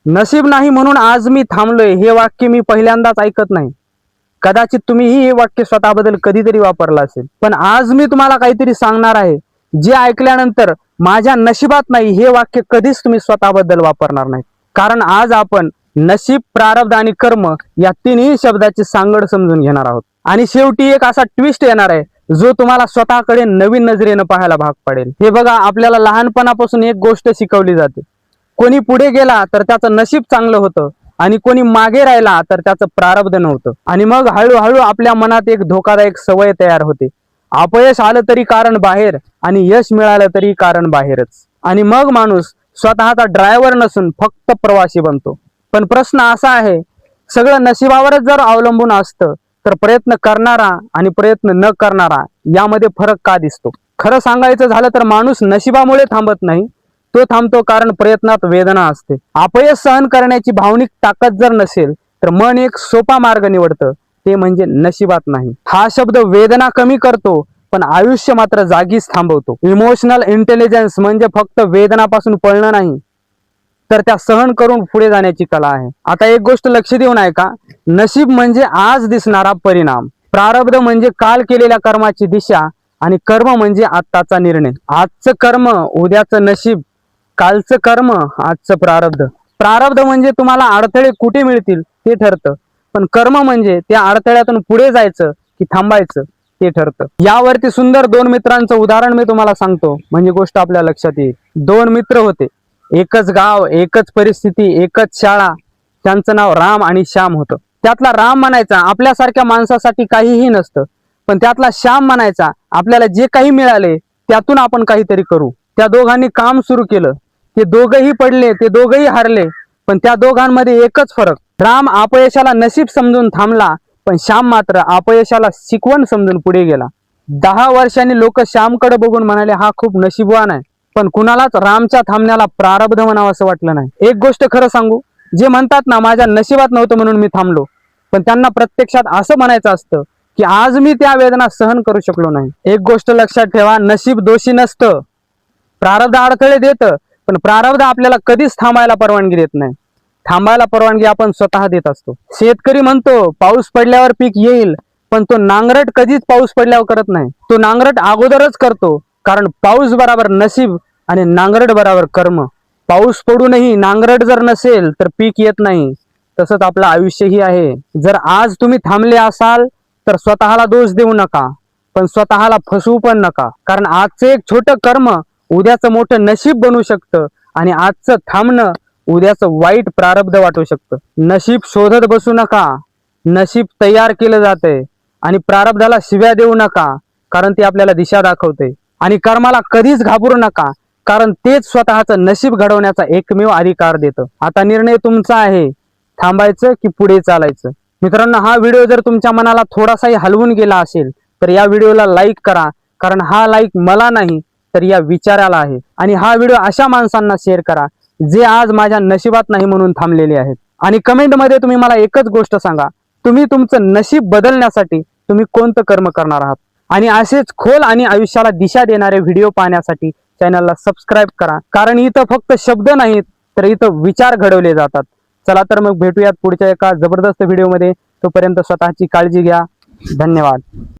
नशीब नाही म्हणून आज मी थांबलोय हे वाक्य मी पहिल्यांदाच ऐकत नाही. कदाचित तुम्हीही हे वाक्य स्वतःबद्दल कधीतरी वापरलं असेल, पण आज मी तुम्हाला काहीतरी सांगणार आहे जे ऐकल्यानंतर माझ्या नशिबात नाही हे वाक्य कधीच तुम्ही स्वतःबद्दल वापरणार नाही. कारण आज आपण नशीब, प्रारब्ध आणि कर्म या तिन्ही शब्दाची सांगड समजून घेणार आहोत. आणि शेवटी एक असा ट्विस्ट येणार आहे जो तुम्हाला स्वतःकडे नवीन नजरेनं पाहायला भाग पडेल. हे बघा, आपल्याला लहानपणापासून एक गोष्ट शिकवली जाते, कोणी पुढे गेला तर त्याचं नशीब चांगलं होतं आणि कोणी मागे राहिला तर त्याचं प्रारब्ध नव्हतं. आणि मग हळूहळू आपल्या मनात एक धोकादायक सवय तयार होते, अपयश आलं तरी कारण बाहेर आणि यश मिळालं तरी कारण बाहेरच. आणि मग माणूस स्वतःचा ड्रायव्हर नसून फक्त प्रवासी बनतो. पण प्रश्न असा आहे, सगळं नशिबावरच जर अवलंबून असतं तर प्रयत्न करणारा आणि प्रयत्न न करणारा यामध्ये फरक का दिसतो? खरं सांगायचं झालं तर माणूस नशिबामुळे थांबत नाही, तो थांबतो कारण प्रयत्नात वेदना असते. अपयश सहन करण्याची भावनिक ताकद जर नसेल तर मन एक सोपा मार्ग निवडतं, ते म्हणजे नशिबात नाही. हा शब्द वेदना कमी करतो पण आयुष्य मात्र जागीच थांबवतो. इमोशनल इंटेलिजन्स म्हणजे फक्त वेदनापासून पळणं नाही, तर त्या सहन करून पुढे जाण्याची कला आहे. आता एक गोष्ट लक्ष देऊन ऐका, नशीब म्हणजे आज दिसणारा परिणाम, प्रारब्ध म्हणजे काल केलेल्या कर्माची दिशा आणि कर्म म्हणजे आत्ताचा निर्णय. आजचं कर्म उद्याचं नशीब, कालचं कर्म आजचं प्रारब्ध. प्रारब्ध म्हणजे तुम्हाला अडथळे कुठे मिळतील ते ठरतं, पण कर्म म्हणजे त्या अडथळ्यातून पुढे जायचं की थांबायचं ते ठरतं. यावरती सुंदर दोन मित्रांचं उदाहरण मी तुम्हाला सांगतो, म्हणजे गोष्ट आपल्या लक्षात येईल. दोन मित्र होते, एकच गाव, एकच परिस्थिती, एकच शाळा. त्यांचं नाव राम आणि श्याम होतं. त्यातला राम म्हणायचा आपल्यासारख्या माणसासाठी काहीही नसतं, पण त्यातला श्याम म्हणायचा आपल्याला जे काही मिळाले त्यातून आपण काहीतरी करू. त्या दोघांनी काम सुरू केलं, ते दोघंही पडले, ते दोघंही हारले, पण त्या दोघांमध्ये एकच फरक, राम अपयशाला नशीब समजून थांबला, पण श्याम मात्र अपयशाला शिकवण समजून पुढे गेला. 10 वर्षांनी लोक श्यामकडे बघून म्हणाले हा खूप नशीबवान आहे, पण कुणालाच रामच्या थांबण्याला प्रारब्ध म्हणावं असं वाटलं नाही. एक गोष्ट खरं सांगू, जे म्हणतात ना माझ्या नशिबात नव्हतं म्हणून मी थांबलो, पण त्यांना प्रत्यक्षात असं म्हणायचं असतं की आज मी त्या वेदना सहन करू शकलो नाही. एक गोष्ट लक्षात ठेवा, नशीब दोषी नसतं, प्रारब्ध अडथळे देतं, पण प्रारब्ध आपल्याला कधीच थांबायला परवानगी देत नाही. थांबायला परवानगी आपण स्वतः देत असतो. शेतकरी म्हणतो पाऊस पडल्यावर पीक येईल, पण तो नांगरट कधीच पाऊस पडल्यावर करत नाही, तो नांगरट अगोदरच करतो. कारण पाऊस बरोबर नशीब आणि नांगरट बरोबर कर्म. पाऊस पडूनही नांगरट जर नसेल तर पीक येत नाही. तसंच आपलं आयुष्यही आहे. जर आज तुम्ही थांबले असाल तर स्वतःला दोष देऊ नका, पण स्वतःला फसवू पण नका. कारण आजचं एक छोटं कर्म उद्याचं मोठं नशीब बनू शकतं आणि आजचं थांबणं उद्याचं वाईट प्रारब्ध वाटू शकतं. नशीब शोधत बसू नका, नशीब तयार केलं जातंय. आणि प्रारब्धाला शिव्या देऊ नका, कारण ते आपल्याला दिशा दाखवते. आणि कर्माला कधीच घाबरू नका, कारण तेच स्वतःचं नशीब घडवण्याचा एकमेव अधिकार देतं. आता निर्णय तुमचा आहे, थांबायचं की पुढे चालायचं. मित्रांनो, हा व्हिडिओ जर तुमच्या मनाला थोडासाही हलवून गेला असेल तर या व्हिडिओला लाईक करा, कारण हा लाईक मला नाही तर या विचाराला आहे. आणि हा व्हिडिओ अशा माणसांना शेअर करा जे आज माझ्या नशिबात नाही म्हणून थांबलेले आहेत. आणि कमेंटमध्ये तुम्ही मला एकच गोष्ट सांगा, तुम्ही तुमचं नशीब बदलण्यासाठी तुम्ही कोणतं कर्म करणार आहात. आणि असेच खोल आणि आयुष्याला दिशा देणारे व्हिडिओ पाहण्यासाठी चॅनलला सबस्क्राईब करा, कारण इथं फक्त शब्द नाहीत तर इथं विचार घडवले जातात. चला तर मग भेटूयात पुढच्या एका जबरदस्त व्हिडिओमध्ये. तोपर्यंत स्वतःची काळजी घ्या. धन्यवाद.